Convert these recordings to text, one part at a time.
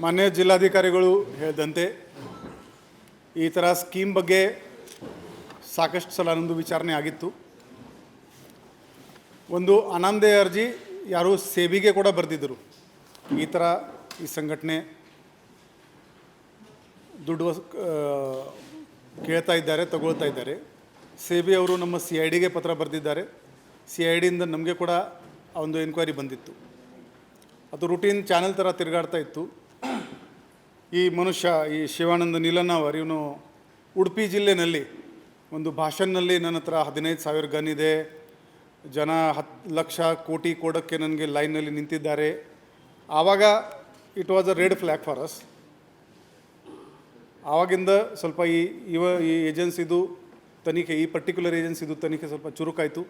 ಮಾನ್ಯ ಜಿಲ್ಲಾಧಿಕಾರಿಗಳು ಹೇಳಿದಂತೆ ಈ ಥರ ಸ್ಕೀಮ್ ಬಗ್ಗೆ ಸಾಕಷ್ಟು ಸಲ ನಮ್ಮದು ವಿಚಾರಣೆ ಆಗಿತ್ತು. ಒಂದು ಅನಾಮಧೇಯ ಅರ್ಜಿ ಯಾರು ಸೇಬಿಗೆ ಕೂಡ ಬರೆದಿದ್ದರು. ಈ ಥರ ಈ ಸಂಘಟನೆ ದುಡ್ಡು ಕೇಳ್ತಾ ಇದ್ದಾರೆ, ತಗೊಳ್ತಾ ಇದ್ದಾರೆ. ಸೇಬಿ ಅವರು ನಮ್ಮ CIDಗೆ ಪತ್ರ ಬರೆದಿದ್ದಾರೆ. CIDಯಿಂದ ನಮಗೆ ಕೂಡ ಒಂದು ಎನ್ಕ್ವೈರಿ ಬಂದಿತ್ತು. ಅದು ರೂಟೀನ್ ಚಾನಲ್ ಥರ ತಿರುಗಾಡ್ತಾ ಇತ್ತು. ಈ ಮನುಷ್ಯ ಈ ಶಿವಾನಂದ ನೀಲನ್ನವರ್ ಇವನು ಉಡುಪಿ ಜಿಲ್ಲೆಯಲ್ಲಿ ಒಂದು ಭಾಷಣದಲ್ಲಿ ನನ್ನ ಹತ್ರ 15,000 ಗನ್ ಇದೆ, ಜನ 10 ಲಕ್ಷ ಕೋಟಿ ಕೊಡೋಕ್ಕೆ ನನಗೆ ಲೈನಲ್ಲಿ ನಿಂತಿದ್ದಾರೆ. ಆವಾಗ it was a red flag for us. ಆವಾಗಿಂದ ಸ್ವಲ್ಪ ಈ ಏಜೆನ್ಸಿದು ತನಿಖೆ, ಈ ಪರ್ಟಿಕ್ಯುಲರ್ ಏಜೆನ್ಸಿದು ತನಿಖೆ ಸ್ವಲ್ಪ ಚುರುಕಾಯಿತು.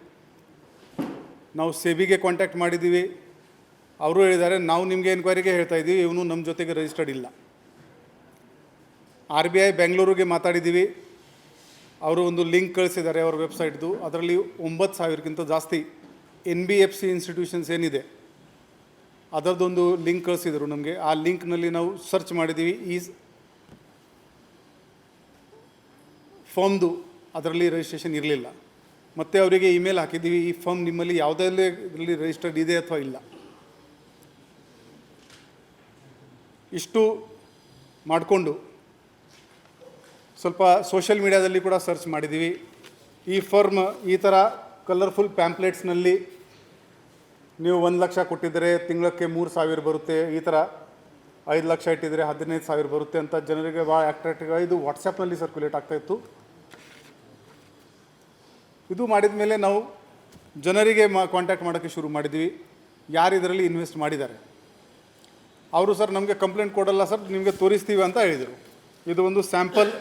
ನಾವು ಸೇಬಿಗೆ ಕಾಂಟ್ಯಾಕ್ಟ್ ಮಾಡಿದ್ದೀವಿ. ಅವರು ಹೇಳಿದ್ದಾರೆ ನಾವು ನಿಮಗೆ ಎನ್ಕ್ವೈರಿಗೆ ಹೇಳ್ತಾ ಇದ್ದೀವಿ, ಇವನು ನಮ್ಮ ಜೊತೆಗೆ ರಿಜಿಸ್ಟರ್ಡ್ ಇಲ್ಲ. RBI ಬೆಂಗಳೂರಿಗೆ ಮಾತಾಡಿದ್ದೀವಿ. ಅವರು ಒಂದು ಲಿಂಕ್ ಕಳಿಸಿದ್ದಾರೆ ಅವ್ರ ವೆಬ್ಸೈಟ್ದು. ಅದರಲ್ಲಿ 9,000ಕ್ಕಿಂತ ಜಾಸ್ತಿ NBFC ಇನ್ಸ್ಟಿಟ್ಯೂಷನ್ಸ್ ಏನಿದೆ ಅದರದ್ದೊಂದು ಲಿಂಕ್ ಕಳಿಸಿದರು ನಮಗೆ. ಆ ಲಿಂಕ್ನಲ್ಲಿ ನಾವು ಸರ್ಚ್ ಮಾಡಿದ್ದೀವಿ. ಈ ಫಾರ್ಮ್ದು ಅದರಲ್ಲಿ ರಿಜಿಸ್ಟ್ರೇಷನ್ ಇರಲಿಲ್ಲ. ಮತ್ತು ಅವರಿಗೆ ಇಮೇಲ್ ಹಾಕಿದ್ದೀವಿ, ಈ ಫಾರ್ಮ್ ನಿಮ್ಮಲ್ಲಿ ಯಾವುದರಲ್ಲಿ ಇದರಲ್ಲಿ ರಿಜಿಸ್ಟರ್ಡ್ ಇದೆ ಅಥವಾ ಇಲ್ಲ. ಇಷ್ಟು ಮಾಡಿಕೊಂಡು ಸ್ವಲ್ಪ ಸೋಷಿಯಲ್ ಮೀಡಿಯಾದಲ್ಲಿ ಕೂಡ ಸರ್ಚ್ ಮಾಡಿದ್ದೀವಿ. ಈ ಫರ್ಮ್ ಈ ಥರ ಕಲರ್ಫುಲ್ ಪ್ಯಾಂಪ್ಲೆಟ್ಸ್ನಲ್ಲಿ ನೀವು 1 ಲಕ್ಷ ಕೊಟ್ಟಿದ್ದರೆ ತಿಂಗಳಕ್ಕೆ 3,000 ಬರುತ್ತೆ, ಈ ಥರ 5 ಲಕ್ಷ ಇಟ್ಟಿದ್ದರೆ 15,000 ಬರುತ್ತೆ ಅಂತ ಜನರಿಗೆ ಭಾಳ ಅಟ್ರಾಕ್ಟಿವ್ ಆಗಿ ಇದು ವಾಟ್ಸಪ್ನಲ್ಲಿ ಸರ್ಕ್ಯುಲೇಟ್ ಆಗ್ತಾಯಿತ್ತು. ಇದು ಮಾಡಿದ ಮೇಲೆ ನಾವು ಜನರಿಗೆ ಕಾಂಟ್ಯಾಕ್ಟ್ ಮಾಡೋಕ್ಕೆ ಶುರು ಮಾಡಿದ್ವಿ, ಯಾರು ಇದರಲ್ಲಿ ಇನ್ವೆಸ್ಟ್ ಮಾಡಿದ್ದಾರೆ. ಅವರು ಸರ್ ನಮಗೆ ಕಂಪ್ಲೇಂಟ್ ಕೊಡಲ್ಲ ಸರ್, ನಿಮಗೆ ತೋರಿಸ್ತೀವಿ ಅಂತ ಹೇಳಿದರು. ಇದು ಒಂದು ಸ್ಯಾಂಪಲ್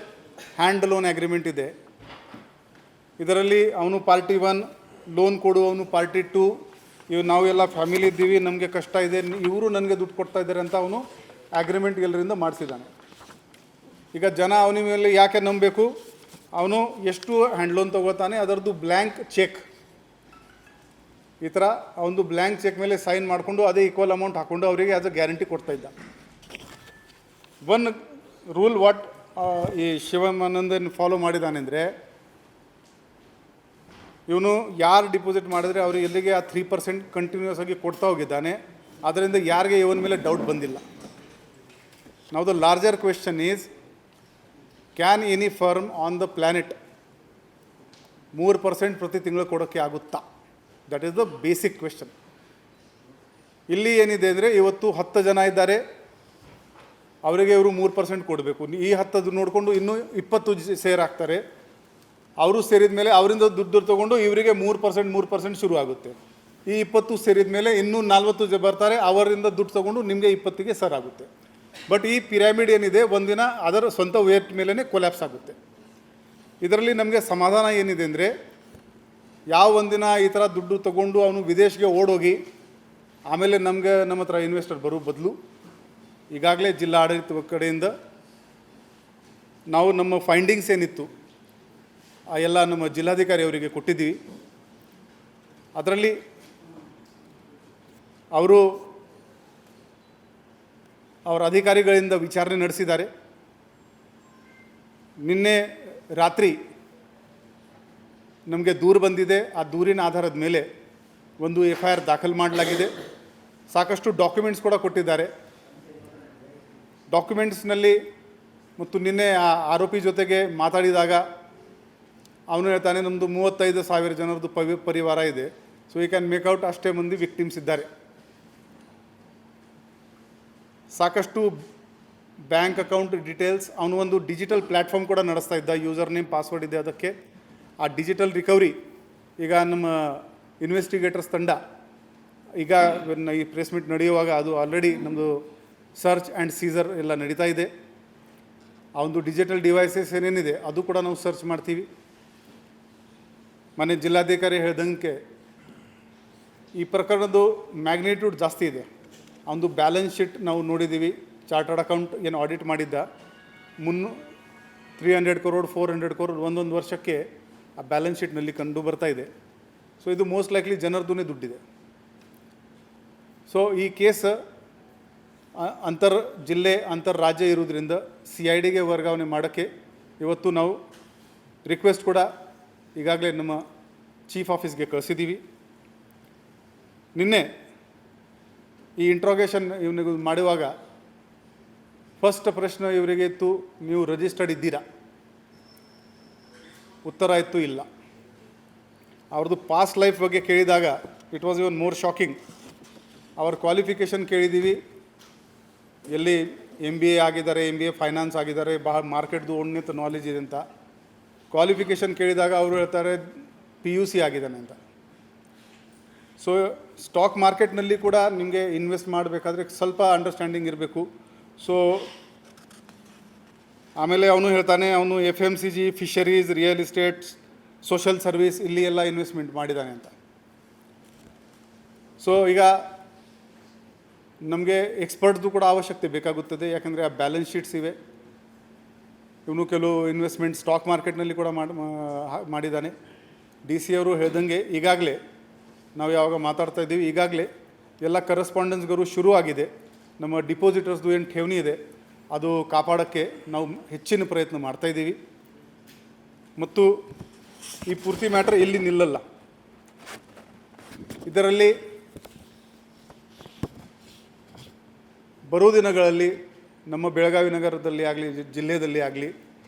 ಹ್ಯಾಂಡ್ ಲೋನ್ ಅಗ್ರಿಮೆಂಟ್ ಇದೆ. ಇದರಲ್ಲಿ ಅವನು ಪಾರ್ಟಿ 1 ಲೋನ್ ಕೊಡುವವನು ಪಾರ್ಟಿ 2, ಇವು ನಾವೆಲ್ಲ ಫ್ಯಾಮಿಲಿ ಇದ್ದೀವಿ, ನಮಗೆ ಕಷ್ಟ ಇದೆ, ಇವರು ನನಗೆ ದುಡ್ಡು ಕೊಡ್ತಾ ಇದ್ದಾರೆ ಅಂತ ಅವನು ಅಗ್ರಿಮೆಂಟ್ ಎಲ್ಲರಿಂದ ಮಾಡಿಸಿದ್ದಾನೆ. ಈಗ ಜನ ಅವನ ಮೇಲೆ ಯಾಕೆ ನಂಬಬೇಕು? ಅವನು ಎಷ್ಟು ಹ್ಯಾಂಡ್ ಲೋನ್ ತೊಗೋತಾನೆ ಅದರದ್ದು ಬ್ಲ್ಯಾಂಕ್ ಚೆಕ್, ಈ ಥರ ಅವನು ಬ್ಲ್ಯಾಂಕ್ ಚೆಕ್ ಮೇಲೆ ಸೈನ್ ಮಾಡಿಕೊಂಡು ಅದೇ ಈಕ್ವಲ್ ಅಮೌಂಟ್ ಹಾಕ್ಕೊಂಡು ಅವರಿಗೆ ಆ್ಯಸ್ ಅ ಗ್ಯಾರಂಟಿ ಕೊಡ್ತಾ ಇದ್ದ. ಒನ್ ರೂಲ್ ವಾಟ್ ಈ ಶಿವಾನಂದನ್ ಫಾಲೋ ಮಾಡಿದಾನೆಂದರೆ, ಇವನು ಯಾರು ಡಿಪಾಸಿಟ್ ಮಾಡಿದರೆ ಅವರು ಎಲ್ಲಿಗೆ ಆ 3% ಕಂಟಿನ್ಯೂಸ್ ಆಗಿ ಕೊಡ್ತಾ ಹೋಗಿದ್ದಾನೆ. ಅದರಿಂದ ಯಾರಿಗೆ ಇವನ ಮೇಲೆ ಡೌಟ್ ಬಂದಿಲ್ಲ. ನಾವು the larger question is, can any firm on the planet 3% ಪ್ರತಿ ತಿಂಗಳು ಕೊಡೋಕ್ಕೆ ಆಗುತ್ತಾ? That is the basic question. ಇಲ್ಲಿ ಏನಿದೆ ಅಂದರೆ, ಇವತ್ತು 10 ಜನ ಇದ್ದಾರೆ, ಅವರಿಗೆ ಇವರು 3% ಕೊಡಬೇಕು. ಈ 10 ನೋಡಿಕೊಂಡು ಇನ್ನೂ 20 ಸೇರ್ ಆಗ್ತಾರೆ. ಅವರು ಸೇರಿದ ಮೇಲೆ ಅವರಿಂದ ದುಡ್ಡು ತೊಗೊಂಡು ಇವರಿಗೆ 3% ಶುರು ಆಗುತ್ತೆ. ಈ 20 ಸೇರಿದ ಮೇಲೆ ಇನ್ನೂ 40 ಬರ್ತಾರೆ, ಅವರಿಂದ ದುಡ್ಡು ತೊಗೊಂಡು ನಿಮಗೆ 20ಗೆ ಸರ್ ಆಗುತ್ತೆ. ಬಟ್ ಈ ಪಿರಾಮಿಡ್ ಏನಿದೆ ಒಂದಿನ ಅದರ ಸ್ವಂತ ವೇಟ್ ಮೇಲೇ ಕೊಲ್ಯಾಪ್ಸ್ ಆಗುತ್ತೆ. ಇದರಲ್ಲಿ ನಮಗೆ ಸಮಾಧಾನ ಏನಿದೆ ಅಂದರೆ, ಯಾವ ಒಂದಿನ ಈ ಥರ ದುಡ್ಡು ತೊಗೊಂಡು ಅವನು ವಿದೇಶಕ್ಕೆ ಓಡೋಗಿ ಆಮೇಲೆ ನಮ್ಮ ಹತ್ರ ಇನ್ವೆಸ್ಟರ್ ಬರೋ ಬದಲು, ಈಗಾಗಲೇ ಜಿಲ್ಲಾ ಆಡಳಿತ ಕಡೆಯಿಂದ ನಾವು ನಮ್ಮ ಫೈಂಡಿಂಗ್ಸ್ ಏನಿತ್ತು ಆ ಎಲ್ಲ ನಮ್ಮ ಜಿಲ್ಲಾಧಿಕಾರಿ ಅವರಿಗೆ ಕೊಟ್ಟಿದ್ದೀವಿ. ಅದರಲ್ಲಿ ಅವರ ಅಧಿಕಾರಿಗಳಿಂದ ವಿಚಾರಣೆ ನಡೆಸಿದ್ದಾರೆ. ನಿನ್ನೆ ರಾತ್ರಿ ನಮಗೆ ದೂರು ಬಂದಿದೆ. ಆ ದೂರಿನ ಆಧಾರದ ಮೇಲೆ ಒಂದು FIR ದಾಖಲು ಮಾಡಲಾಗಿದೆ. ಸಾಕಷ್ಟು ಡಾಕ್ಯುಮೆಂಟ್ಸ್ ಕೂಡ ಕೊಟ್ಟಿದ್ದಾರೆ. ಡಾಕ್ಯುಮೆಂಟ್ಸ್ನಲ್ಲಿ ಮತ್ತು ನಿನ್ನೆ ಆ ಆರೋಪಿ ಜೊತೆಗೆ ಮಾತಾಡಿದಾಗ ಅವನು ಹೇಳ್ತಾನೆ, ನಮ್ಮದು 35,000 ಜನರದ್ದು ಪರಿವಾರ ಇದೆ. So you can make out ಅಷ್ಟೇ ಮಂದಿ ವಿಕ್ಟಿಮ್ಸ್ ಇದ್ದಾರೆ. ಸಾಕಷ್ಟು ಬ್ಯಾಂಕ್ ಅಕೌಂಟ್ ಡೀಟೇಲ್ಸ್, ಅವನು ಒಂದು ಡಿಜಿಟಲ್ ಪ್ಲ್ಯಾಟ್ಫಾರ್ಮ್ ಕೂಡ ನಡೆಸ್ತಾ ಇದ್ದ. ಯೂಸರ್ ನೇಮ್ ಪಾಸ್ವರ್ಡ್ ಇದೆ ಅದಕ್ಕೆ. ಆ ಡಿಜಿಟಲ್ ರಿಕವರಿ ಈಗ ನಮ್ಮ ಇನ್ವೆಸ್ಟಿಗೇಟರ್ಸ್ ತಂಡ ಈಗ ಈ ಪ್ರೆಸ್ ಮೀಟ್ ನಡೆಯುವಾಗ ಅದು ಆಲ್ರೆಡಿ ನಮ್ಮದು ಸರ್ಚ್ ಆ್ಯಂಡ್ ಸೀಸರ್ ಎಲ್ಲ ನಡೀತಾ ಇದೆ. ಆ ಒಂದು ಡಿಜಿಟಲ್ ಡಿವೈಸಸ್ ಏನೇನಿದೆ ಅದು ಕೂಡ ನಾವು ಸರ್ಚ್ ಮಾಡ್ತೀವಿ. ಮನೆ ಜಿಲ್ಲಾಧಿಕಾರಿ ಹೇಳ್ದಂಗೆ ಈ ಪ್ರಕರಣದ್ದು ಮ್ಯಾಗ್ನಿಟ್ಯೂಡ್ ಜಾಸ್ತಿ ಇದೆ. ಅವನು ಬ್ಯಾಲೆನ್ಸ್ ಶೀಟ್ ನಾವು ನೋಡಿದ್ದೀವಿ. ಚಾರ್ಟರ್ಡ್ ಅಕೌಂಟ್ ಏನು ಆಡಿಟ್ ಮಾಡಿದ್ದ 300 crore 400 crore ಒಂದೊಂದು ವರ್ಷಕ್ಕೆ ಆ ಬ್ಯಾಲೆನ್ಸ್ ಶೀಟ್ನಲ್ಲಿ ಕಂಡು ಬರ್ತಾ ಇದೆ. ಸೊ ಇದು ಮೋಸ್ಟ್ ಲೈಕ್ಲಿ ಜನರದ್ದು ದುಡ್ಡಿದೆ. ಸೊ ಈ ಕೇಸ್ ಅಂತರ್ ಜಿಲ್ಲೆ ಅಂತರ್ ರಾಜ್ಯ ಇರೋದ್ರಿಂದ CIDಗೆ ವರ್ಗಾವಣೆ ಮಾಡೋಕ್ಕೆ ಇವತ್ತು ನಾವು ರಿಕ್ವೆಸ್ಟ್ ಕೂಡ ಈಗಾಗಲೇ ನಮ್ಮ ಚೀಫ್ ಆಫೀಸ್ಗೆ ಕಳಿಸಿದ್ದೀವಿ. ನಿನ್ನೆ ಈ ಇಂಟ್ರೋಗೇಷನ್ ಇವನಿಗೆ ಮಾಡುವಾಗ ಫಸ್ಟ್ ಪ್ರಶ್ನೆ ಇವರಿಗೆ ಇತ್ತು, ನೀವು ರಿಜಿಸ್ಟರ್ಡ್ ಇದ್ದೀರಾ? ಉತ್ತರ ಇತ್ತು ಇಲ್ಲ. ಅವ್ರದ್ದು ಪಾಸ್ಟ್ ಲೈಫ್ ಬಗ್ಗೆ ಕೇಳಿದಾಗ it was even more shocking. ಅವ್ರ ಕ್ವಾಲಿಫಿಕೇಷನ್ ಕೇಳಿದ್ದೀವಿ, ಎಲ್ಲಿ MBA ಆಗಿದ್ದಾರೆ, MBA ಫೈನಾನ್ಸ್ ಆಗಿದ್ದಾರೆ, ಭಾಳ ಮಾರ್ಕೆಟ್ದು ಉನ್ನತ ನಾಲೆಜ್ ಇದೆ ಅಂತ. ಕ್ವಾಲಿಫಿಕೇಷನ್ ಕೇಳಿದಾಗ ಅವರು ಹೇಳ್ತಾರೆ PUC ಆಗಿದ್ದಾನೆ ಅಂತ. ಸೊ ಸ್ಟಾಕ್ ಮಾರ್ಕೆಟ್ನಲ್ಲಿ ಕೂಡ ನಿಮಗೆ ಇನ್ವೆಸ್ಟ್ ಮಾಡಬೇಕಾದ್ರೆ ಸ್ವಲ್ಪ ಅಂಡರ್ಸ್ಟ್ಯಾಂಡಿಂಗ್ ಇರಬೇಕು. ಸೊ ಆಮೇಲೆ ಅವನು ಹೇಳ್ತಾನೆ ಅವನು FMCG, fisheries, real estates, social service ಇಲ್ಲಿ ಎಲ್ಲ ಇನ್ವೆಸ್ಟ್ಮೆಂಟ್ ಮಾಡಿದ್ದಾನೆ ಅಂತ. ಸೊ ಈಗ ನಮಗೆ ಎಕ್ಸ್ಪರ್ಟ್ದು ಕೂಡ ಅವಶ್ಯಕತೆ ಬೇಕಾಗುತ್ತದೆ, ಯಾಕಂದರೆ ಆ ಬ್ಯಾಲೆನ್ಸ್ ಶೀಟ್ಸ್ ಇವೆ. ಇವನು ಕೆಲವು ಇನ್ವೆಸ್ಟ್ಮೆಂಟ್ ಸ್ಟಾಕ್ ಮಾರ್ಕೆಟ್ನಲ್ಲಿ ಕೂಡ ಮಾಡಿದ್ದಾನೆ. DC ಅವರು ಹೇಳ್ದಂಗೆ ಈಗಾಗಲೇ ನಾವು ಯಾವಾಗ ಮಾತಾಡ್ತಾ ಇದ್ದೀವಿ, ಈಗಾಗಲೇ ಎಲ್ಲ ಕರೆಸ್ಪಾಂಡೆನ್ಸ್ಗಳು ಶುರು ಆಗಿದೆ. ನಮ್ಮ ಡಿಪಾಸಿಟರ್ಸ್ದು ಏನು ಠೇವಣಿ ಇದೆ ಅದು ಕಾಪಾಡೋಕ್ಕೆ ನಾವು ಹೆಚ್ಚಿನ ಪ್ರಯತ್ನ ಮಾಡ್ತಾಯಿದ್ದೀವಿ. ಮತ್ತು ಈ ಪೂರ್ತಿ ಮ್ಯಾಟ್ರ್ ಇಲ್ಲಿ ನಿಲ್ಲಲ್ಲ. ಇದರಲ್ಲಿ ಬರೋ ದಿನಗಳಲ್ಲಿ ನಮ್ಮ ಬೆಳಗಾವಿ ನಗರದಲ್ಲಿ ಆಗಲಿ, ಜಿಲ್ಲೆಯಲ್ಲಿ ಆಗಲಿ,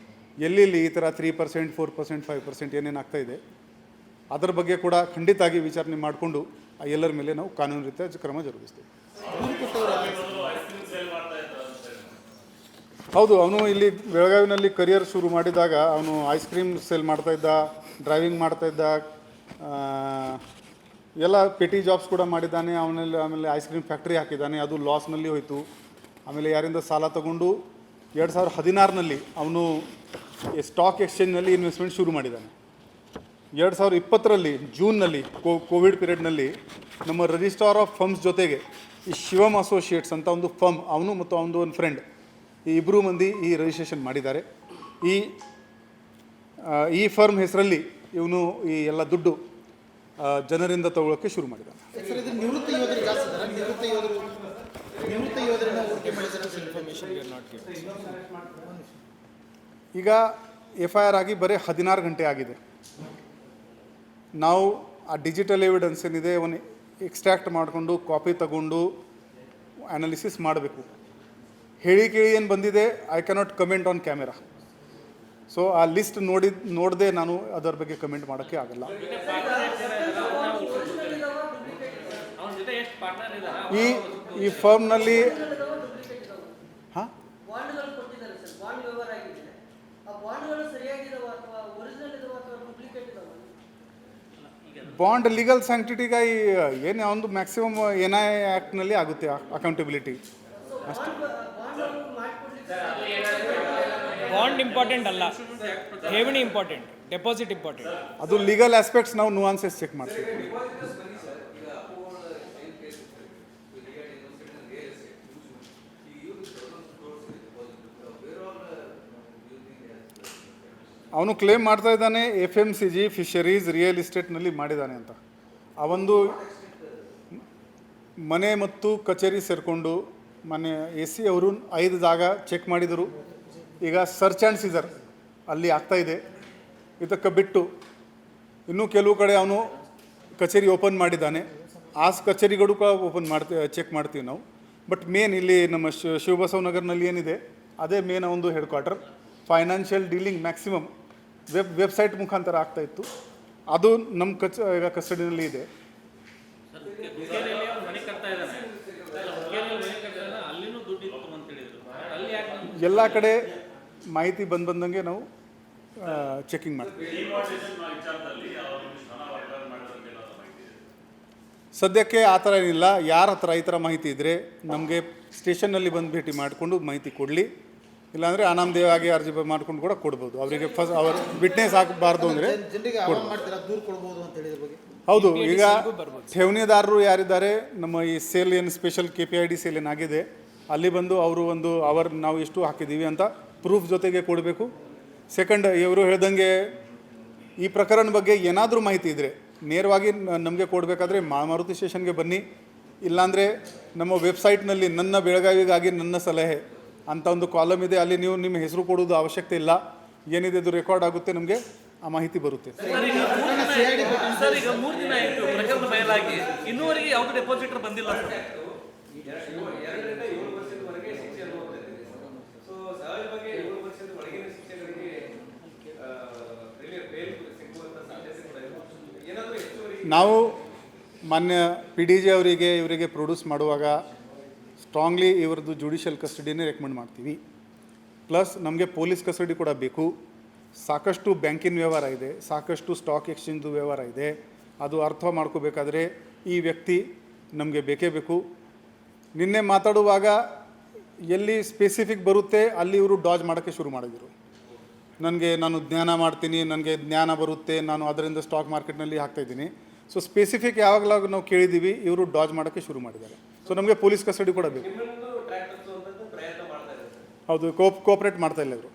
ಎಲ್ಲೆಲ್ಲಿ ಈ ಥರ 3%, 4%, 5% ಏನೇನು ಆಗ್ತಾಯಿದೆ ಅದರ ಬಗ್ಗೆ ಕೂಡ ಖಂಡಿತಾಗಿ ವಿಚಾರಣೆ ಮಾಡಿಕೊಂಡು ಎಲ್ಲರ ಮೇಲೆ ನಾವು ಕಾನೂನು ರೀತಿಯ ಕ್ರಮ ಜರುಗಿಸ್ತೀವಿ. ಹೌದು, ಅವನು ಇಲ್ಲಿ ಬೆಳಗಾವಿನಲ್ಲಿ ಕರಿಯರ್ ಶುರು ಮಾಡಿದಾಗ ಅವನು ಐಸ್ ಕ್ರೀಮ್ ಸೇಲ್ ಮಾಡ್ತಾಯಿದ್ದ, ಡ್ರೈವಿಂಗ್ ಮಾಡ್ತಾಯಿದ್ದ, ಎಲ್ಲ ಪೆಟಿ ಜಾಬ್ಸ್ ಕೂಡ ಮಾಡಿದ್ದಾನೆ. ಆಮೇಲೆ ಐಸ್ ಕ್ರೀಮ್ ಫ್ಯಾಕ್ಟ್ರಿ ಹಾಕಿದ್ದಾನೆ, ಅದು ಲಾಸ್ನಲ್ಲಿ ಹೋಯಿತು. ಆಮೇಲೆ ಯಾರಿಂದ ಸಾಲ ತಗೊಂಡು 2016ನಲ್ಲಿ ಅವನು ಸ್ಟಾಕ್ ಎಕ್ಸ್ಚೇಂಜ್ನಲ್ಲಿ ಇನ್ವೆಸ್ಟ್ಮೆಂಟ್ ಶುರು ಮಾಡಿದ್ದಾನೆ. 2020ರಲ್ಲಿ ಜೂನ್ನಲ್ಲಿ ಕೋವಿಡ್ ಪೀರಿಯಡ್ನಲ್ಲಿ ನಮ್ಮ ರಿಜಿಸ್ಟ್ರಾರ್ ಆಫ್ ಫರ್ಮ್ಸ್ ಜೊತೆಗೆ ಈ ಶಿವಮ್ ಅಸೋಸಿಯೇಟ್ಸ್ ಅಂತ ಒಂದು ಫರ್ಮ್, ಅವನು ಮತ್ತು ಅವನದು ಒಂದು ಫ್ರೆಂಡ್, ಈ ಇಬ್ಬರು ಮಂದಿ ಈ ರಿಜಿಸ್ಟ್ರೇಷನ್ ಮಾಡಿದ್ದಾರೆ. ಈ ಫರ್ಮ್ ಹೆಸರಲ್ಲಿ ಇವನು ಈ ಎಲ್ಲ ದುಡ್ಡು ಜನರಿಂದ ತಗೊಳ್ಳೋಕ್ಕೆ ಶುರು ಮಾಡಿದ್ದಾನೆ. ಈಗ FIR ಆಗಿ ಬರೀ 16 ಗಂಟೆ ಆಗಿದೆ. ನಾವು ಆ ಡಿಜಿಟಲ್ ಎವಿಡೆನ್ಸ್ ಏನಿದೆ ಅವನು ಎಕ್ಸ್ಟ್ರಾಕ್ಟ್ ಮಾಡಿಕೊಂಡು ಕಾಪಿ ತಗೊಂಡು ಅನಾಲಿಸಿಸ್ ಮಾಡಬೇಕು. ಹೇಳಿ ಕೇಳಿ ಏನು ಬಂದಿದೆ, I cannot comment on camera. So ಆ ಲಿಸ್ಟ್ ನೋಡದೆ ನಾನು ಅದರ ಬಗ್ಗೆ ಕಮೆಂಟ್ ಮಾಡೋಕ್ಕೆ ಆಗಲ್ಲ. ಈ ಫರ್ಮ್ನಲ್ಲಿ ಹಾಂ ಬಾಂಡ್ ಲೀಗಲ್ ಸ್ಯಾಂಕ್ಟಿಟಿಗೆ ಏನು ಒಂದು ಮ್ಯಾಕ್ಸಿಮಮ್ NI ಆ್ಯಕ್ಟ್ನಲ್ಲಿ ಆಗುತ್ತೆ ಅಕೌಂಟಬಿಲಿಟಿ ಅಷ್ಟೇ. ಬಾಂಡ್ ಇಂಪಾರ್ಟೆಂಟ್ ಅಲ್ಲ, ಠೇವಣಿ ಇಂಪಾರ್ಟೆಂಟ್, ಡೆಪಾಸಿಟ್ ಇಂಪಾರ್ಟೆಂಟ್. ಅದು ಲೀಗಲ್ ಆಸ್ಪೆಕ್ಟ್ಸ್ ನಾವು ನುವಾನ್ಸಸ್ ಚೆಕ್ ಮಾಡ್ತೀವಿ. ಅವನು ಕ್ಲೇಮ್ ಮಾಡ್ತಾ ಇದ್ದಾನೆ FMCG, ಫಿಶರೀಸ್, ರಿಯಲ್ ಎಸ್ಟೇಟ್ನಲ್ಲಿ ಮಾಡಿದ್ದಾನೆ ಅಂತ. ಆ ಒಂದು ಮನೆ ಮತ್ತು ಕಚೇರಿ ಸೇರಿಕೊಂಡು ಮನೆ AC ಅವರು 5 ಜಾಗ ಚೆಕ್ ಮಾಡಿದರು. ಈಗ ಸರ್ಚ್ ಆ್ಯಂಡ್ ಸೀಸರ್ ಅಲ್ಲಿ ಆಗ್ತಾಯಿದೆ. ಇದಕ್ಕೆ ಬಿಟ್ಟು ಇನ್ನೂ ಕೆಲವು ಕಡೆ ಅವನು ಕಚೇರಿ ಓಪನ್ ಮಾಡಿದ್ದಾನೆ. ಆ ಕಚೇರಿಗಳು ಕೂಡ ಚೆಕ್ ಮಾಡ್ತೀವಿ ನಾವು. ಬಟ್ ಮೇನ್ ಇಲ್ಲಿ ನಮ್ಮ ಶಿವಬಸವನಗರ್ನಲ್ಲಿ ಏನಿದೆ ಅದೇ ಮೇನ್ ಒಂದು head quarter. Financial dealing maximum website ಮುಖಾಂತರ ಆಗ್ತಾಯಿತ್ತು. ಅದು ನಮ್ಮ ಈಗ ಕಸ್ಟಡಿನಲ್ಲಿ ಇದೆ. ಎಲ್ಲ ಕಡೆ ಮಾಹಿತಿ ಬಂದಂಗೆ ನಾವು ಚೆಕಿಂಗ್ ಮಾಡ್ತೀವಿ. ಸದ್ಯಕ್ಕೆ ಆ ಥರ ಏನಿಲ್ಲ. ಯಾರ ಹತ್ರ ಈ ಥರ ಮಾಹಿತಿ ಇದ್ದರೆ ನಮಗೆ ಸ್ಟೇಷನ್ನಲ್ಲಿ ಬಂದು ಭೇಟಿ ಮಾಡಿಕೊಂಡು ಮಾಹಿತಿ ಕೊಡಲಿ. ಇಲ್ಲಾಂದರೆ ಅನಾಮದೇವಾಗಿ ಅರ್ಜಿ ಮಾಡ್ಕೊಂಡು ಕೂಡ ಕೊಡ್ಬೋದು. ಅವರಿಗೆ ಫಸ್ಟ್ ಅವ್ರ ವಿಟ್ನೆಸ್ ಆಗಬಾರ್ದು ಅಂದರೆ ಹೌದು. ಈಗ ಠೇವಣಿದಾರರು ಯಾರಿದ್ದಾರೆ, ನಮ್ಮ ಈ ಸೇಲ್ ಏನು ಸ್ಪೆಷಲ್ KPID ಸೇಲ್ ಏನಾಗಿದೆ ಅಲ್ಲಿ ಬಂದು ಅವರು ನಾವು ಎಷ್ಟು ಹಾಕಿದ್ದೀವಿ ಅಂತ ಪ್ರೂಫ್ ಜೊತೆಗೆ ಕೊಡಬೇಕು. ಸೆಕೆಂಡ್, ಇವರು ಹೇಳ್ದಂಗೆ ಈ ಪ್ರಕರಣ ಬಗ್ಗೆ ಏನಾದರೂ ಮಾಹಿತಿ ಇದ್ದರೆ ನೇರವಾಗಿ ನಮಗೆ ಕೊಡಬೇಕಾದ್ರೆ ಮಾರುತಿ ಸ್ಟೇಷನ್ಗೆ ಬನ್ನಿ, ಇಲ್ಲಾಂದರೆ ನಮ್ಮ ವೆಬ್ಸೈಟ್ನಲ್ಲಿ ನನ್ನ ಬೆಳಗಾವಿಗಾಗಿ ನನ್ನ ಸಲಹೆ ಅಂತ ಒಂದು ಕಾಲಮ್ ಇದೆ, ಅಲ್ಲಿ ನೀವು ನಿಮ್ಮ ಹೆಸರು ಕೊಡೋದು ಅವಶ್ಯಕತೆ ಇಲ್ಲ. ಏನಿದೆ ಅದು ರೆಕಾರ್ಡ್ ಆಗುತ್ತೆ, ನಮಗೆ ಆ ಮಾಹಿತಿ ಬರುತ್ತೆ. ಸರ್ ಈಗ 3 ದಿನ ಆಯಿತು ಪ್ರಕರಣ ಬಯಲಾಗಿ, ಇನ್ನೂವರೆಗೆ ಯಾವುದು ಡೆಪಾಸಿಟರ್ ಬಂದಿಲ್ಲ ಸರ್. ನಾವು ಮಾನ್ಯ ಪಿ ಡಿ ಜೆ ಅವರಿಗೆ ಇವರಿಗೆ ಪ್ರೊಡ್ಯೂಸ್ ಮಾಡುವಾಗ ಸ್ಟ್ರಾಂಗ್ಲಿ ಇವ್ರದ್ದು ಜುಡಿಷಿಯಲ್ ಕಸ್ಟಡಿನೇ ರೆಕಮೆಂಡ್ ಮಾಡ್ತೀವಿ. ಪ್ಲಸ್ ನಮಗೆ ಪೊಲೀಸ್ ಕಸ್ಟಡಿ ಕೂಡ ಬೇಕು. ಸಾಕಷ್ಟು ಬ್ಯಾಂಕಿನ ವ್ಯವಹಾರ ಇದೆ, ಸಾಕಷ್ಟು ಸ್ಟಾಕ್ ಎಕ್ಸ್ಚೇಂಜ್ದು ವ್ಯವಹಾರ ಇದೆ. ಅದು ಅರ್ಥ ಮಾಡ್ಕೋಬೇಕಾದ್ರೆ ಈ ವ್ಯಕ್ತಿ ನಮಗೆ ಬೇಕೇ ಬೇಕು. ನಿನ್ನೆ ಮಾತಾಡುವಾಗ ಎಲ್ಲಿ ಸ್ಪೆಸಿಫಿಕ್ ಬರುತ್ತೆ ಅಲ್ಲಿ ಇವರು ಡಾಜ್ ಮಾಡೋಕ್ಕೆ ಶುರು ಮಾಡಿದರು. ನಾನು ಜ್ಞಾನ ಮಾಡ್ತೀನಿ, ನನಗೆ ಜ್ಞಾನ ಬರುತ್ತೆ, ನಾನು ಅದರಿಂದ ಸ್ಟಾಕ್ ಮಾರ್ಕೆಟ್ನಲ್ಲಿ ಹಾಕ್ತಾಯಿದ್ದೀನಿ. ಸೊ ಸ್ಪೆಸಿಫಿಕ್ ಯಾವಾಗಲಾಗ ನಾವು ಕೇಳಿದ್ದೀವಿ, ಇವರು ಡಾಜ್ ಮಾಡೋಕ್ಕೆ ಶುರು ಮಾಡಿದ್ದಾರೆ. ಸೊ ನಮಗೆ ಪೊಲೀಸ್ ಕಸ್ಟಡಿ ಕೂಡ ಬೇಕು. ಹೌದು, ಕೋಆಪ್ರೇಟ್ ಮಾಡ್ತಾ ಇಲ್ಲ ಇವರು.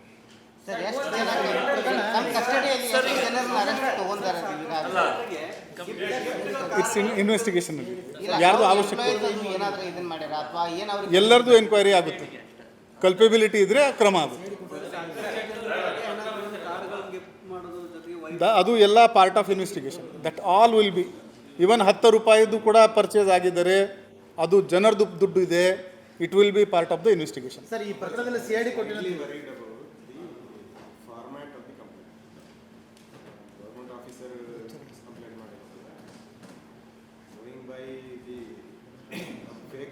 ಇಟ್ಸ್ ಇನ್ವೆಸ್ಟಿಗೇಷನ್ ಯಾರ್ದು ಅವಶ್ಯಕತೆ ಎಲ್ಲರದು ಎನ್ಕ್ವೈರಿ ಆಗುತ್ತೆ. ಕಲ್ಪೆಬಿಲಿಟಿ ಇದ್ದರೆ ಕ್ರಮ ಆಗುತ್ತೆ. ಅದು ಎಲ್ಲ part of investigation. That all will be. Even 10 ರೂಪಾಯಿದು ಕೂಡ ಪರ್ಚೇಸ್ ಆಗಿದ್ದರೆ ಅದು ಜನರದು ದುಡ್ಡು ಇದೆ. It will be part of the investigation. Sir, ಈ ಪ್ರಕರಣದಲ್ಲಿ CID ಕೊಟ್ಟಿರೋ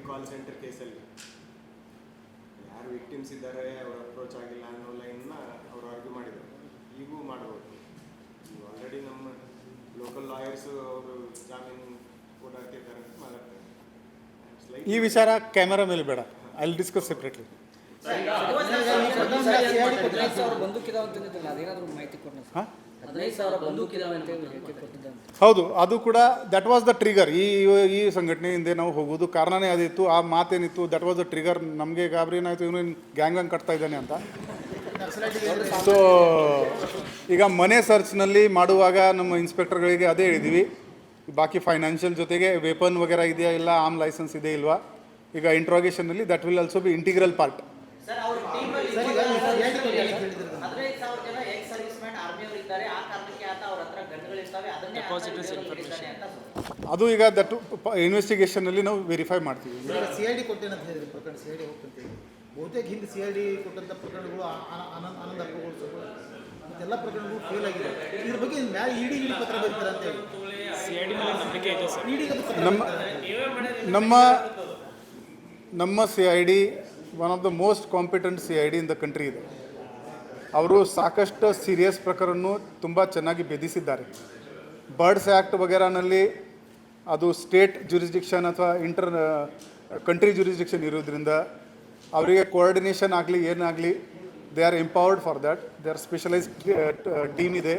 ಕಾಲ್ ಸೆಂಟರ್ ಕೇಸಲ್ಲಿ ಯಾರು ವಿಕ್ಟಿಮ್ಸ್ ಇದ್ದಾರೆ ಅವರು ಅಪ್ರೋಚ್ ಆಗಿಲ್ಲ ಅನ್ನೋ ಲೈನ್ನ ಅವರು ಆರ್ಗ್ಯೂ ಮಾಡಿದರು. ಈಗೂ ಮಾಡಬಹುದು. ಆಲ್ರೆಡಿ ನಮ್ಮ ಲೋಕಲ್ ಲಾಯರ್ಸು ಅವರು ಜಾಮೀನು ಓಡಾಡ್ತಿದ್ದಾರೆ ಅಂತ ಮಾತಾಡ್ತಾರೆ. ಈ ವಿಚಾರ ಕ್ಯಾಮೆರಾ ಮೇಲೆ ಬೇಡ, ಐ ವಿಲ್ ಡಿಸ್ಕಸ್ ಸೆಪ್ರೇಟ್ಲಿ. ಹೌದು, ಅದು ಕೂಡ ದಟ್ ವಾಸ್ ದ ಟ್ರಿಗರ್. ಈ ಸಂಘಟನೆಯಿಂದ ನಾವು ಹೋಗೋದು ಕಾರಣನೇ ಅದಿತ್ತು. ಆ ಮಾತೇನಿತ್ತು, ದಟ್ ವಾಸ್ ದ ಟ್ರಿಗರ್. ನಮಗೆ ಗಾಬರಿ ಏನಾಯಿತು, ಇವನು ಗ್ಯಾಂಗ್ ಕಟ್ತಾ ಇದ್ದಾನೆ ಅಂತ. ಸೊ ಈಗ ಮನೆ ಸರ್ಚ್ನಲ್ಲಿ ಮಾಡುವಾಗ ನಮ್ಮ ಇನ್ಸ್ಪೆಕ್ಟರ್ಗಳಿಗೆ ಅದೇ ಹೇಳಿದ್ದೀವಿ. ಬಾಕಿ ಫೈನಾನ್ಷಿಯಲ್ ಜೊತೆಗೆ ವೆಪನ್ ವಗೇರ ಇದೆಯಾ ಇಲ್ಲ, ಆರ್ಮ್ ಲೈಸೆನ್ಸ್ ಇದೆ ಇಲ್ವಾ, ಈಗ ಇಂಟ್ರಾಗೇಷನ್ನಲ್ಲಿ that will also be integral part. ಅದು ಈಗ ದಟ್ ಇನ್ವೆಸ್ಟಿಗೇಷನ್ನಲ್ಲಿ ನಾವು ವೆರಿಫೈ ಮಾಡ್ತೀವಿ. CID ಕೊಟ್ಟೇನಂತ ಹೇಳಿದ್ರು, ಪ್ರಕರಣ CID ಹೋಗ್ತಂತ ಬಹುತೇಕ ಹಿಂದೆ CID ಕೊಟ್ಟಂಥ ಪ್ರಕರಣಗಳು ಆನಂದ ಅಪ್ಪಗಳು ಮತ್ತೆಲ್ಲ ಪ್ರಕರಣಗಳು ಫೇಲ್ ಆಗಿದೆ. ಇದ್ರ ಬಗ್ಗೆ ಮ್ಯಾಲೆ ED ಪತ್ರ ಬರೀತಾರೆ ಅಂತ ಹೇಳಿ CID ಮೇಲೆ ನಂಬಿಕೆ ಇದೆ ಸರ್. ನಮ್ಮ CID one of the most competent CID in the country ಇದೆ. ಅವರು ಸಾಕಷ್ಟು ಸೀರಿಯಸ್ ಪ್ರಕರಣವನ್ನು ತುಂಬ ಚೆನ್ನಾಗಿ ಬೆದೆಸಿದ್ದಾರೆ. ಬರ್ಡ್ಸ್ ಆ್ಯಕ್ಟ್ ವಗೇರಾನಲ್ಲಿ ಅದು ಸ್ಟೇಟ್ ಜುರಿಸ್ಡಿಕ್ಷನ್ ಅಥವಾ ಕಂಟ್ರಿ ಜುರಿಸ್ಡಿಕ್ಷನ್ ಇರೋದ್ರಿಂದ ಅವರಿಗೆ ಕೋಆರ್ಡಿನೇಷನ್ ಆಗಲಿ ಏನಾಗಲಿ, they are empowered for that. They are specialized team ಇದೆ.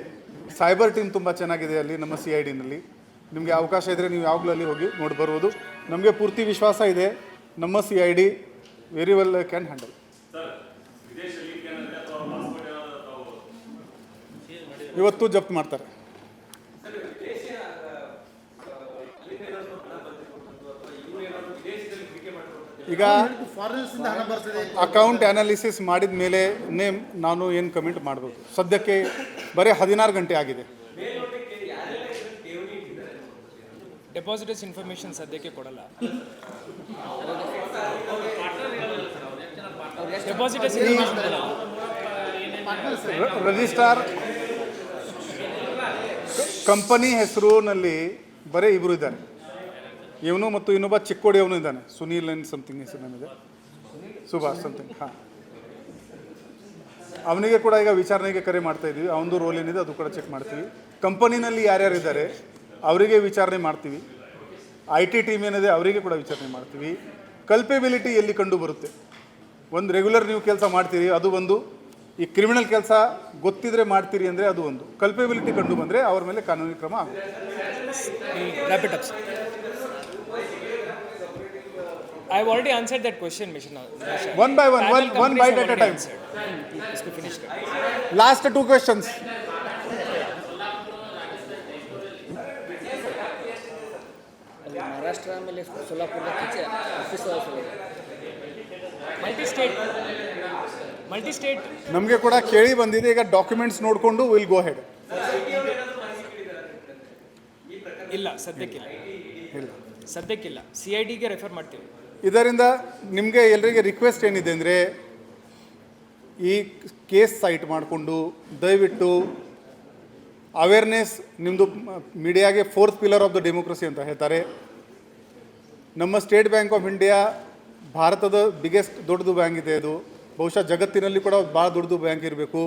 ಸೈಬರ್ ಟೀಮ್ ತುಂಬ ಚೆನ್ನಾಗಿದೆ ಅಲ್ಲಿ ನಮ್ಮ CIDನಲ್ಲಿ. ನಿಮಗೆ ಅವಕಾಶ ಇದ್ದರೆ ನೀವು ಯಾವಾಗಲೂ ಅಲ್ಲಿ ಹೋಗಿ ನೋಡಿ ಬರ್ಬೋದು. ನಮಗೆ ಪೂರ್ತಿ ವಿಶ್ವಾಸ ಇದೆ ನಮ್ಮ CID very well can handle. ಇವತ್ತು ಜಪ್ತ್ ಮಾಡ್ತಾರೆ. ಈಗ ಅಕೌಂಟ್ ಅನಾಲಿಸಿಸ್ ಮಾಡಿದ ಮೇಲೆ ನಾನು ಏನು ಕಮೆಂಟ್ ಮಾಡ್ಬೋದು. ಸದ್ಯಕ್ಕೆ ಬರೀ 16 ಗಂಟೆ ಆಗಿದೆ. ಡೆಪಾಸಿಟರ್ಸ್ ಇನ್ಫಾರ್ಮೇಷನ್ ಸದ್ಯಕ್ಕೆ ಕೊಡಲ್ಲ. ಡೆಪಾಸಿಟರ್ಸ್ ರಿಜಿಸ್ಟ್ರಾರ್ ಕಂಪನಿ ಹೆಸರಿನಲ್ಲಿ ಬರೀ ಇಬ್ಬರು ಇದ್ದಾರೆ, ಇವನು ಮತ್ತು ಇನ್ನೊಬ್ಬ ಚಿಕ್ಕೋಡಿ ಅವನು ಇದ್ದಾನೆ, ಸುನೀಲ್ ಏನು ಸಮಥಿಂಗ್ ಹೆಸರು ನನಗೆ, ಸುಭಾಷ್ ಸಮಥಿಂಗ್. ಹಾಂ, ಅವನಿಗೆ ಕೂಡ ಈಗ ವಿಚಾರಣೆಗೆ ಕರೆ ಮಾಡ್ತಾ ಇದ್ದೀವಿ. ಅವನದು ರೋಲ್ ಏನಿದೆ ಅದು ಕೂಡ ಚೆಕ್ ಮಾಡ್ತೀವಿ. ಕಂಪನಿನಲ್ಲಿ ಯಾರ್ಯಾರಿದ್ದಾರೆ ಅವರಿಗೆ ವಿಚಾರಣೆ ಮಾಡ್ತೀವಿ. IT ಟೀಮ್ ಏನಿದೆ ಅವರಿಗೆ ಕೂಡ ವಿಚಾರಣೆ ಮಾಡ್ತೀವಿ. ಕಲ್ಪೆಬಿಲಿಟಿ ಎಲ್ಲಿ ಕಂಡು ಬರುತ್ತೆ, ಒಂದು ರೆಗ್ಯುಲರ್ ನೀವು ಕೆಲಸ ಮಾಡ್ತೀರಿ ಅದು ಒಂದು, ಈ ಕ್ರಿಮಿನಲ್ ಕೆಲಸ ಗೊತ್ತಿದ್ರೆ ಮಾಡ್ತೀರಿ ಅಂದರೆ ಅದು ಒಂದು, ಕಲ್ಪೆಬಿಲಿಟಿ ಕಂಡು ಬಂದರೆ ಅವ್ರ ಮೇಲೆ ಕಾನೂನಿ ಕ್ರಮ ಆಗುತ್ತೆ. I have already answered that question, Mr. One by one bite at a time. इसको finish कर. Last 2 questions. महाराज ಮಹಾರಾಷ್ಟ್ರ ಆಮೇಲೆ ಸೋಲಾಪುರದ ಆಫೀಸ್ ಮಲ್ಟಿ ಸ್ಟೇಟ್ ನಮಗೆ ಕೂಡ ಕೇಳಿ ಬಂದಿದೆ. ಈಗ ಡಾಕ್ಯುಮೆಂಟ್ಸ್ ನೋಡಿಕೊಂಡು ವಿಲ್ ಗೋ ಹೆಡ್. ಇಲ್ಲ ಸದ್ಯಕ್ಕಿಲ್ಲ. ಇಲ್ಲ, ಸದ್ಯಕ್ಕಿಲ್ಲ. CIDಗೆ ರೆಫರ್ ಮಾಡ್ತೀವಿ. ಇದರಿಂದ ನಿಮಗೆ ಎಲ್ಲರಿಗೆ ರಿಕ್ವೆಸ್ಟ್ ಏನಿದೆ ಅಂದರೆ, ಈ ಕೇಸ್ ಸೈಟ್ ಮಾಡಿಕೊಂಡು ದಯವಿಟ್ಟು ಅವೇರ್ನೆಸ್, ನಿಮ್ಮದು ಮೀಡಿಯಾಗೆ 4th pillar of the democracy ಅಂತ ಹೇಳ್ತಾರೆ. ನಮ್ಮ ಸ್ಟೇಟ್ ಬ್ಯಾಂಕ್ ಆಫ್ ಇಂಡಿಯಾ ಭಾರತದ ಬಿಗ್ಗೆಸ್ಟ್ ದೊಡ್ಡದು ಬ್ಯಾಂಕ್ ಇದೆ. ಅದು ಬಹುಶಃ ಜಗತ್ತಿನಲ್ಲಿ ಕೂಡ ಭಾಳ ದೊಡ್ಡದು ಬ್ಯಾಂಕ್ ಇರಬೇಕು.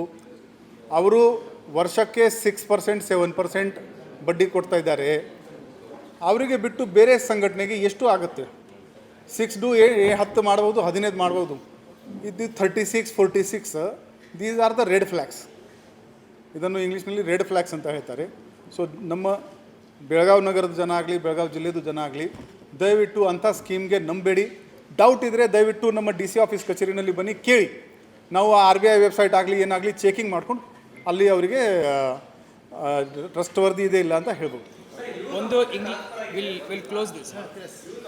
ಅವರು ವರ್ಷಕ್ಕೆ 6% 7% ಬಡ್ಡಿ ಕೊಡ್ತಾ ಇದ್ದಾರೆ. ಅವರಿಗೆ ಬಿಟ್ಟು ಬೇರೆ ಸಂಘಟನೆಗೆ ಎಷ್ಟು ಆಗುತ್ತೆ? 10 ಮಾಡ್ಬೋದು, 15 ಮಾಡ್ಬೋದು. ಇದು 36, 46, these are the red flags. ಇದನ್ನು ಇಂಗ್ಲೀಷ್ನಲ್ಲಿ ರೆಡ್ ಫ್ಲ್ಯಾಗ್ಸ್ ಅಂತ ಹೇಳ್ತಾರೆ. ಸೊ ನಮ್ಮ ಬೆಳಗಾವಿ ನಗರದ ಜನ ಆಗಲಿ, ಬೆಳಗಾವಿ ಜಿಲ್ಲೆದು ಜನ ಆಗಲಿ, ದಯವಿಟ್ಟು ಅಂಥ ಸ್ಕೀಮ್ಗೆ ನಂಬೇಡಿ. ಡೌಟ್ ಇದ್ದರೆ ದಯವಿಟ್ಟು ನಮ್ಮ DC ಆಫೀಸ್ ಕಚೇರಿನಲ್ಲಿ ಬನ್ನಿ, ಕೇಳಿ. ನಾವು RBI ವೆಬ್ಸೈಟ್ ಆಗಲಿ ಏನಾಗಲಿ ಚೆಕಿಂಗ್ ಮಾಡ್ಕೊಂಡು ಅಲ್ಲಿ ಅವರಿಗೆ ಟ್ರಸ್ಟ್ ವರ್ದಿ ಇದೆ ಇಲ್ಲ ಅಂತ ಹೇಳ್ಬೋದು. ಒಂದು ವಿಲ್ ಕ್ಲೋಸ್ ದಿಸ್.